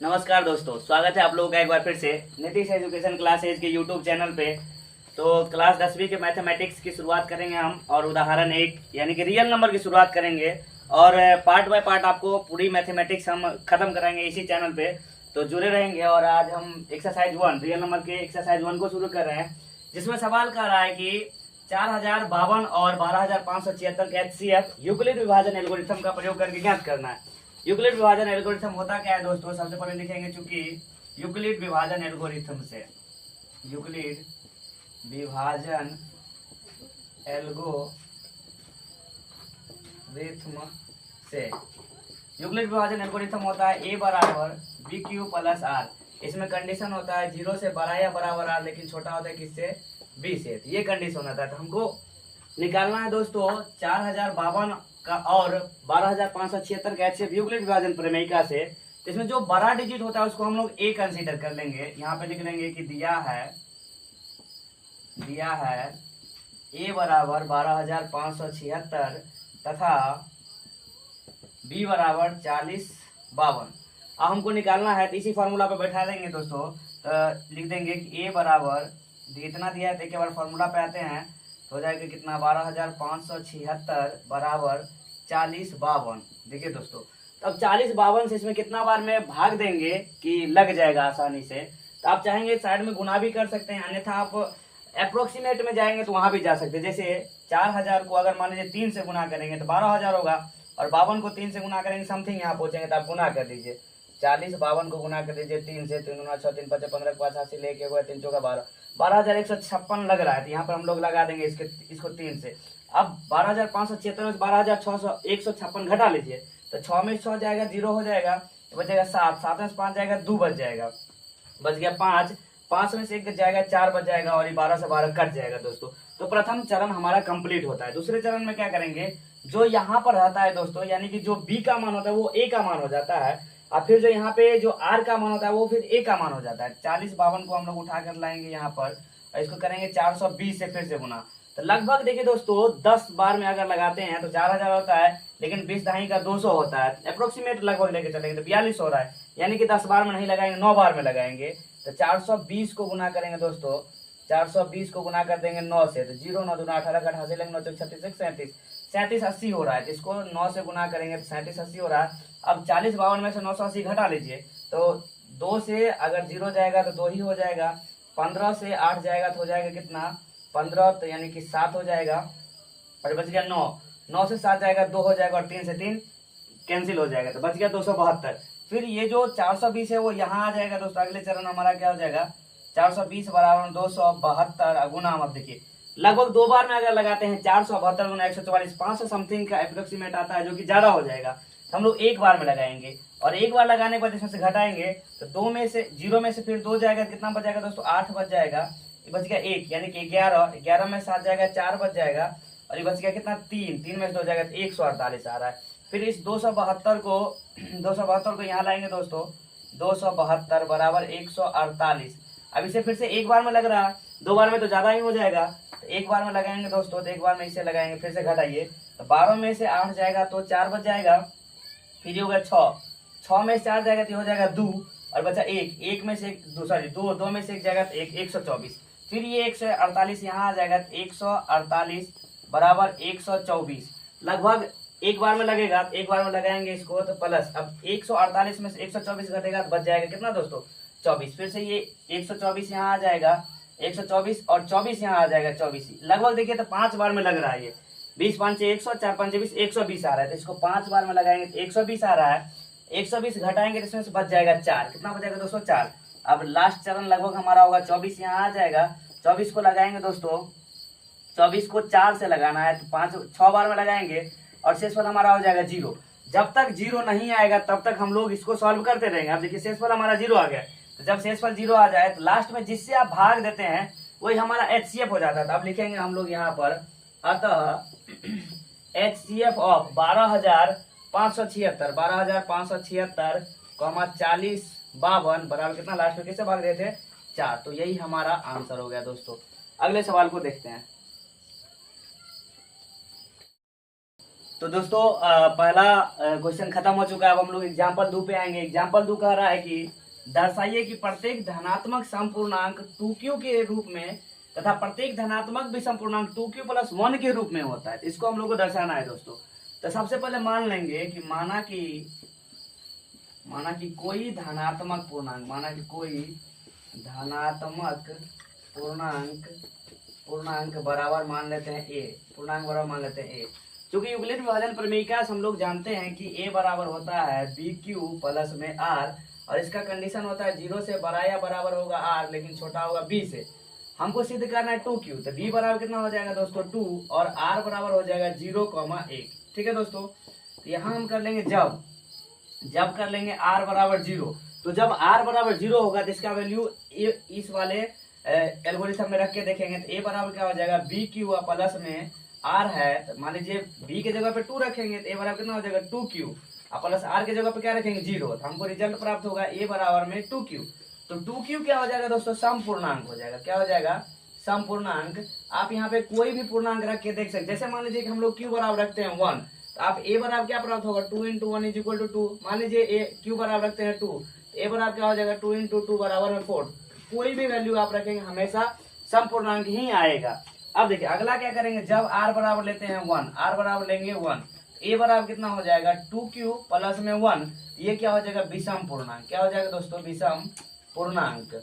नमस्कार दोस्तों, स्वागत है आप लोगों का एक बार फिर से नीतीश एजुकेशन क्लासेज के यूट्यूब चैनल पे। तो क्लास 10वीं के मैथमेटिक्स की शुरुआत करेंगे हम, और उदाहरण एक यानी कि रियल नंबर की शुरुआत करेंगे। और पार्ट बाय पार्ट आपको पूरी मैथमेटिक्स हम खत्म कराएंगे इसी चैनल पे, तो जुड़े रहेंगे। और आज हम एक्सरसाइज 1 रियल नंबर के एक्सरसाइज 1 को शुरू कर रहे हैं, जिसमें सवाल कर रहा है कि 4052 और 12576 के HCF यूक्लिड विभाजन एल्गोरिथम का प्रयोग करके ज्ञात करना है। यूक्लिड विभाजन एल्गोरिथम होता क्या है दोस्तों, सबसे पहले लिखेंगे चूंकि यूक्लिड विभाजन एल्गोरिथम से, यूक्लिड विभाजन एल्गोरिथम से यूक्लिड विभाजन एल्गोरिथम होता है a बराबर बी क्यू प्लस आर। इसमें कंडीशन होता है 0 से बड़ा या बराबर आर, लेकिन छोटा होता है किससे, b से। तो ये कंडीशन होता है। तो हमको निकालना है दोस्तों 4052 का और 12576 का HCF यूक्लिड विभाजन प्रमेयिका से। तो इसमें जो बड़ा डिजिट होता है उसको हम लोग a कंसीडर कर लेंगे। यहाँ पे लिख लेंगे कि दिया है a बराबर 12576 तथा b बराबर 4052। अब हमको निकालना है, तो इसी फॉर्मूला पे बैठा देंगे दोस्तों। तो लिख देंगे कि a बराबर इतना दिया है, तो एक बार फॉर्मूला पे आते हैं तो हो जाएगा कितना, 12576 बराबर 4052। देखिए दोस्तों, तो अब 4052 से इसमें कितना बार में भाग देंगे कि लग जाएगा आसानी से। तो आप चाहेंगे साइड में गुना भी कर सकते हैं, अन्यथा आप अप्रोक्सीमेट में जाएंगे तो वहां भी जा सकते हैं। जैसे 4000 को अगर मान लीजिए 3 से गुना करेंगे तो 12000 होगा, और 52 को 3 से गुना करेंगे समथिंग यहाँ पहुंचेंगे। तो आप गुना कर दीजिए, 40 52 को गुना कर दीजिए 3 से, 3 गुना 6 3 5 15 85 लेके हुआ 3 चौका 12, 12156 लग रहा है। तो यहाँ पर हम लोग लगा देंगे इसको 3 से। अब 12576 में 12656 घटा लीजिए, तो 6 में 6 जाएगा 0 हो जाएगा, तो बचेगा 7, 7 में 5 जाएगा 2 बच जाएगा, बच गया 5, 5 में से 1 जाएगा 4 बच जाएगा, और ये 12 से 12 कट जाएगा दोस्तों। तो प्रथम चरण हमारा कंप्लीट होता है। दूसरे चरण में क्या करेंगे, जो यहाँ पर रहता है दोस्तों, यानी कि जो b का मान होता है वो a का मान हो जाता है, और फिर जो यहाँ पे जो r का मान होता है वो फिर a का मान हो जाता है। 4052 को हम लोग उठा कर लाएंगे यहाँ पर, और इसको करेंगे 420 से फिर से गुना। तो लगभग देखिए दोस्तों 10 बार में अगर लगाते हैं तो 4000 होता है, लेकिन 20 दहाई का 200 होता है, अप्रोक्सीमेट लगभग लेके चलेंगे तो 42 हो रहा है। यानी कि 10 बार में नहीं लगाएंगे, 9 बार में लगाएंगे। तो 420 को गुना करेंगे दोस्तों, 420 को गुना कर देंगे 9 से, तो 0 9 दूना 18 का 88 लेंगे, 9 चौक 36 37 37 80 हो रहा है। तो इसको 9 से गुना करेंगे तो 37 80 हो रहा है। अब 4052 में से 980 घटा लीजिए, तो 2 से अगर 0 जाएगा तो 2 ही हो जाएगा, 15 से 8 जाएगा तो हो जाएगा कितना, 15, तो यानी कि 7 हो जाएगा, और बच गया 9, 9 से 7 जाएगा 2 हो जाएगा, और 3 से 3 कैंसिल हो जाएगा, तो बच गया 272। फिर ये जो 420 है वो यहाँ आ जाएगा दोस्तों। अगले चरण हमारा क्या हो जाएगा, 420 बराबर 272 गुना। अब देखिए लगभग 2 बार में अगर लगाते हैं 472 गुना 144, 500 समथिंग का अप्रोक्सीमेट आता है, जो कि ज्यादा हो जाएगा। तो हम लोग 1 बार में लगाएंगे, और 1 बार लगाने के बाद इसमें से घटाएंगे तो 2 में से 0 में से फिर 2 जाएगा, कितना बच जाएगा दोस्तों, 8 बच जाएगा, ये बच गया 1, यानी कि 11, 11 में 7 जाएगा 4 बच जाएगा, और ये बच गया कितना, 3, 3 में से 2 जाएगा तो 148 आ रहा है। फिर इस 272 को यहाँ लाएंगे दोस्तों, 272 बराबर 148। अब इसे फिर से 1 बार में लग रहा है, 2 बार में तो ज्यादा ही हो जाएगा, तो 1 बार में लगाएंगे दोस्तों, तो 1 बार में इसे लगाएंगे, फिर से घटाइए, तो 12 में से 8 जाएगा तो 4 बच जाएगा, फिर ये हो गया 6, 6 में से 4 जाएगा तो हो जाएगा 2, और बचा 1, 1 में से 1 सॉरी 2, 2 में से 1 जाएगा तो 124। फिर ये 148 यहाँ आ जाएगा, 148 बराबर 124। लगभग 1 बार में लगेगा, 1 बार में लगाएंगे इसको तो प्लस, अब 148 में से 124 घटेगा तो बच जाएगा कितना दोस्तों, 24। फिर से ये 124 यहाँ आ जाएगा, 124 और 24 यहाँ आ जाएगा 24। लगभग देखिए तो 5 बार में लग रहा है। ये 20 5 100 4 5 20 120 आ रहा है, तो इसको 5 बार में लगाएंगे तो 120 आ रहा है। 120 घटाएंगे तो इसमें से बच जाएगा 4, कितना बच जाएगा दोस्तों, 4। अब लास्ट चरण लगभग हमारा होगा 24 यहाँ आ जाएगा, 24 को लगाएंगे दोस्तों, 24 को 4 से लगाना है तो 6 बार में लगाएंगे, और शेषफल हमारा हो जाएगा 0। जब तक 0 नहीं आएगा तब तक हम लोग इसको सॉल्व करते रहेंगे। अब देखिए शेषफल हमारा 0 आ गया, तो जब शेषफल 0 आ जाए तो लास्ट में जिससे आप भाग देते हैं वही हमारा HCF हो जाता है। तो अब लिखेंगे हम लोग यहाँ पर, अतः HCF ऑफ 12576 4052 बराबर कितना, लास्ट में किससे भाग रहे थे, 4। तो यही हमारा आंसर हो गया दोस्तों। अगले सवाल को देखते हैं। तो दोस्तों पहला क्वेश्चन खत्म हो चुका है। अब हम लोग एग्जाम्पल 2 पे आएंगे। एग्जाम्पल 2 कह रहा है कि दर्शाइए कि प्रत्येक धनात्मक समपूर्णांक 2q के रूप में तथा प्रत्येक धनात्मक विषम पूर्णांक 2q प्लस 1 के रूप में होता है। इसको हम लोग को दर्शाना है दोस्तों। तो सबसे पहले मान लेंगे कि माना कि कोई धनात्मक पूर्णांक बराबर मान लेते हैं a, पूर्णांक बराबर मान लेते हैं a। क्योंकि यूक्लिड विभाजन प्रमेय से हम लोग जानते हैं कि a बराबर होता है bq प्लस में r, और इसका कंडीशन होता है 0 से बड़ा या बराबर होगा r लेकिन छोटा होगा b से। हमको सिद्ध करना है 2q, तो b बराबर कितना हो जाएगा दोस्तों 2, और r बराबर हो जाएगा 0,1। ठीक है दोस्तों। तो यहाँ हम कर लेंगे जब कर लेंगे r बराबर 0, तो जब r बराबर 0 होगा तो इसका वैल्यू इस वाले एल्गोरिथम में रख के देखेंगे तो a बराबर क्या हो जाएगा bq प्लस में r है। तो मान लीजिए b के जगह पे 2 रखेंगे तो a बराबर कितना हो जाएगा 2q, और प्लस r के जगह पे क्या रखेंगे 0, तो हमको रिजल्ट प्राप्त होगा a बराबर में 2q। तो 2q क्या हो जाएगा दोस्तों समपूर्णांक हो जाएगा। क्या हो जाएगा समपूर्णांक। आप यहाँ पे कोई भी पूर्णांक रख के देख सकते। जैसे मान लीजिए कि हम लोग q बराबर रखते हैं 1, तो आप a बराबर क्या प्राप्त होगा 2 × 1 = 2। मान लीजिए q बराबर रखते हैं 2, तो a बराबर क्या हो जाएगा 2 × 2 बराबर में 4। कोई भी वैल्यू आप रखेंगे हमेशा समपूर्णांक ही आएगा। अब देखिए अगला क्या करेंगे, जब r बराबर लेते हैं 1, r बराबर लेंगे 1, a बराबर कितना हो जाएगा 2q प्लस में 1, ये क्या हो जाएगा विषम पूर्णांक। क्या हो जाएगा दोस्तों विषम पूर्णांक।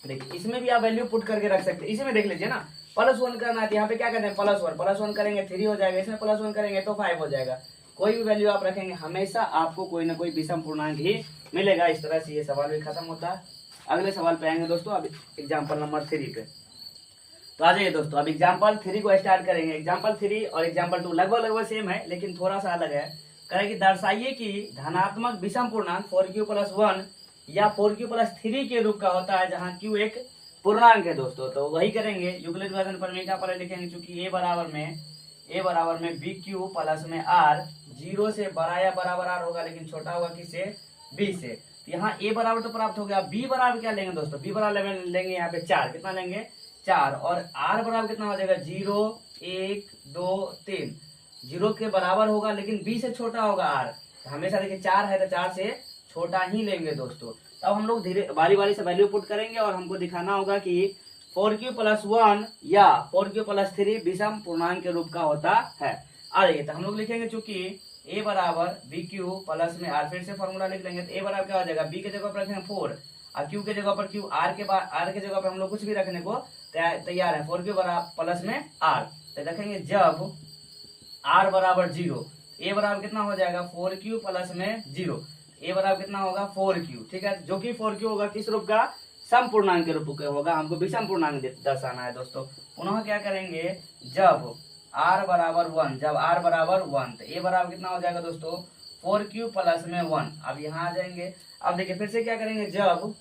देखिए इसमें भी आप वैल्यू पुट करके रख सकते हैं। इसी में देख लीजिए ना, +1 करना है, यहाँ पे क्या करते हैं +1 करेंगे 3 हो जाएगा, इसमें +1 करेंगे तो 5 हो जाएगा। कोई भी वैल्यू आप रखेंगे हमेशा आपको कोई ना कोई विषम पूर्णांक ही मिलेगा। इस तरह से ये सवाल भी खत्म होता है। अगले सवाल पे आएंगे दोस्तों, अब एग्जाम्पल नंबर 3 पे। तो आ जाइए दोस्तों, अब एग्जाम्पल 3 को स्टार्ट करेंगे। एग्जाम्पल 3 और एग्जाम्पल 2 लगभग सेम है, लेकिन थोड़ा सा अलग है। करें कि दर्शाइए कि धनात्मक विषम पूर्णांक 4q + 1 या 4q + 3 के रूप का होता है, जहाँ q एक पूर्णांक है दोस्तों। तो वही करेंगे, यूक्लिड विभाजन प्रमेय का पहले लिखेंगे। चूंकि a बराबर में bq प्लस में r, 0 से बड़ा या बराबर r होगा लेकिन छोटा होगा किससे b से। यहाँ a बराबर तो प्राप्त हो गया, b बराबर क्या लेंगे दोस्तों, b बराबर लेंगे यहाँ पे 4। कितना लेंगे 4, और r बराबर कितना हो जाएगा 0 1 2 3। 0 के बराबर होगा लेकिन b से छोटा होगा r, तो हमेशा देखिए 4 है तो 4 से छोटा ही लेंगे दोस्तों। तब हम लोग धीरे बारी से वैल्यू पुट करेंगे और हमको दिखाना होगा कि 4q + 1 या 4q + 3 विषम पूर्णांक के रूप का होता है। आ जाइए, तो हम लोग लिखेंगे चूंकि a बराबर bq प्लस में r, फिर से फॉर्मूला लिख लेंगे। तो a बराबर क्या हो जाएगा, b के जगह पर रखेंगे 4 और q के जगह पर q, r के जगह पर हम लोग कुछ भी रखने को तैयार है। 4q प्लस में r, तो रखेंगे जब r बराबर 0, a बराबर कितना हो जाएगा 4q प्लस में 0, a बराबर कितना होगा 4q। ठीक है, जो कि 4q होगा किस रूप का, समपूर्णांक के रूप का होगा। हमको विषम पूर्णांक दर्शाना है दोस्तों। पुनः क्या करेंगे, जब r बराबर 1, तो a बराबर कितना हो जाएगा दोस्तों 4q प्लस में 1। अब यहाँ आ जाएंगे। अब देखिए फिर से क्या करेंगे, जब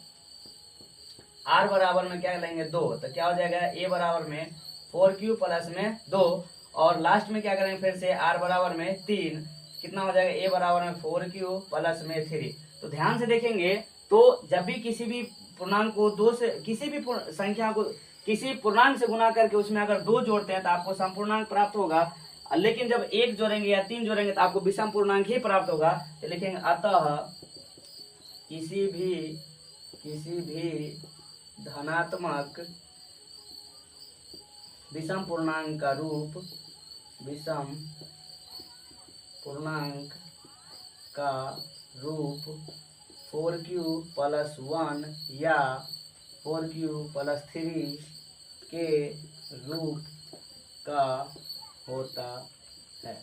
r बराबर में क्या लेंगे 2, तो क्या हो जाएगा a बराबर में 4q प्लस में 2, और लास्ट में क्या करेंगे फिर से r बराबर में 3, कितना हो जाएगा a बराबर में 4q प्लस में 3। तो ध्यान से देखेंगे तो जब भी किसी भी पूर्णांक को किसी भी संख्या को किसी पूर्णांक से गुना करके उसमें अगर 2 जोड़ते हैं तो आपको समपूर्णांक प्राप्त होगा, लेकिन जब 1 जोड़ेंगे या 3 जोड़ेंगे तो आपको विषम पूर्णांक ही प्राप्त होगा। तो लिखेंगे अतः किसी भी धनात्मक विषम पूर्णांक का रूप 4q + 1 या 4q + 3 के रूप का होता है।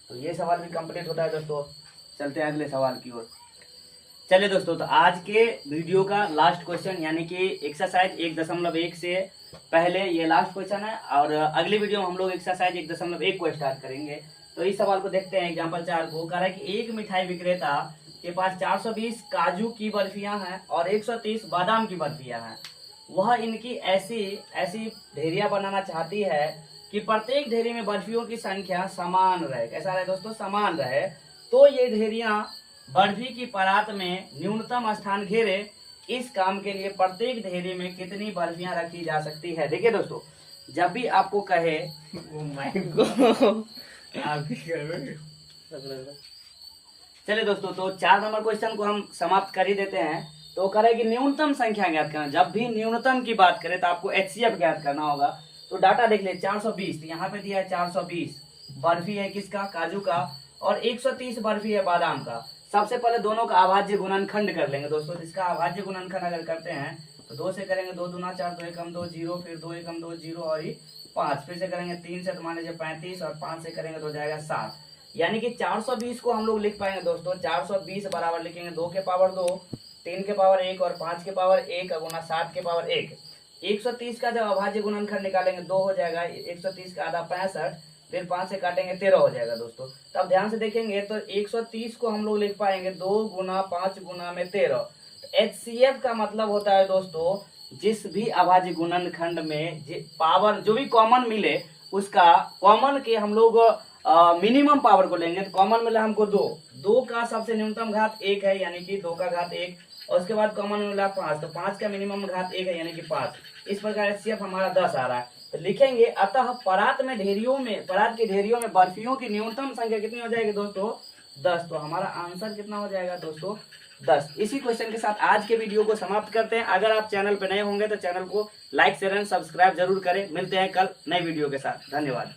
तो ये सवाल भी कंप्लीट होता है दोस्तों। चलते हैं अगले सवाल की ओर। चलिए दोस्तों, तो आज के वीडियो का लास्ट क्वेश्चन यानी कि एक्सरसाइज 1.1 से पहले ये लास्ट क्वेश्चन है, और अगली वीडियो में हम लोग एक्सरसाइज 1.1 को स्टार्ट करेंगे। तो इस सवाल को देखते हैं। एग्जाम्पल 4 को कह रहा है कि एक मिठाई विक्रेता के पास 420 काजू की बर्फियां हैं और 130 बादाम की बर्फियां हैं। वह इनकी ऐसी ढेरियां बनाना चाहती है कि प्रत्येक ढेरी में बर्फियों की संख्या समान रहे। कैसा रहे दोस्तों, समान रहे। तो ये ढेरियां बर्फी की परात में न्यूनतम स्थान घेरे। इस काम के लिए प्रत्येक ढेरी में कितनी बर्फियां रखी जा सकती है। देखिए दोस्तों, जब भी आपको कहे चलिए दोस्तों, तो 4 नंबर क्वेश्चन को हम समाप्त कर ही देते हैं। तो कह रहे हैं कि न्यूनतम संख्या ज्ञात करना। जब भी न्यूनतम की बात करें तो आपको HCF ज्ञात करना होगा। तो डाटा देख ले, 420 तो यहाँ पे दिया है 420 बर्फी है किसका, काजू का, और 130 बर्फी है बादाम का। सबसे पहले दोनों का अभाज्य गुणनखंड कर लेंगे दोस्तों। इसका अभाज्य गुणनखंड अगर करते हैं तो 2 से करेंगे 2 दूना 4, 2 एकम 2 0, फिर 2 एकम 2 0 और 5, फिर से करेंगे 3 से तो मान लीजिए 35 और 5 से करेंगे तो हो जाएगा 7। यानी कि 420 को हम लोग लिख पाएंगे दोस्तों। 420 बराबर लिखेंगे 2 के पावर 2, 3 के पावर 1 और 5 के पावर 1 गुना 7 के पावर 1। 130 का जब अभाज्य गुणनखंड निकालेंगे 2 हो जाएगा। 130 का आधा 65, फिर 5 से काटेंगे 13 हो जाएगा दोस्तों। तो अब ध्यान से देखेंगे तो 130 को हम लोग लिख पाएंगे 2 गुना 5 गुना में 13। HCF का मतलब होता है दोस्तों, जिस भी अभाज्य गुणनखंड में पावर जो भी कॉमन मिले उसका कॉमन के हम लोग मिनिमम पावर को लेंगे। तो कॉमन मिला हमको 2 का सबसे न्यूनतम घात 1 है यानी कि 2 का घात 1, और उसके बाद कॉमन मिला 5 तो 5 का मिनिमम घात 1 है यानी कि 5। इस प्रकार HCF हमारा 10 आ रहा है। तो लिखेंगे अतः परात के ढेरियों में बर्फियों की न्यूनतम संख्या कितनी हो जाएगी दोस्तों, 10। तो हमारा आंसर कितना हो जाएगा दोस्तों, 10। इसी क्वेश्चन के साथ आज के वीडियो को समाप्त करते हैं। अगर आप चैनल पर नए होंगे तो चैनल को लाइक शेयर एंड सब्सक्राइब जरूर करें। मिलते हैं कल नए वीडियो के साथ। धन्यवाद।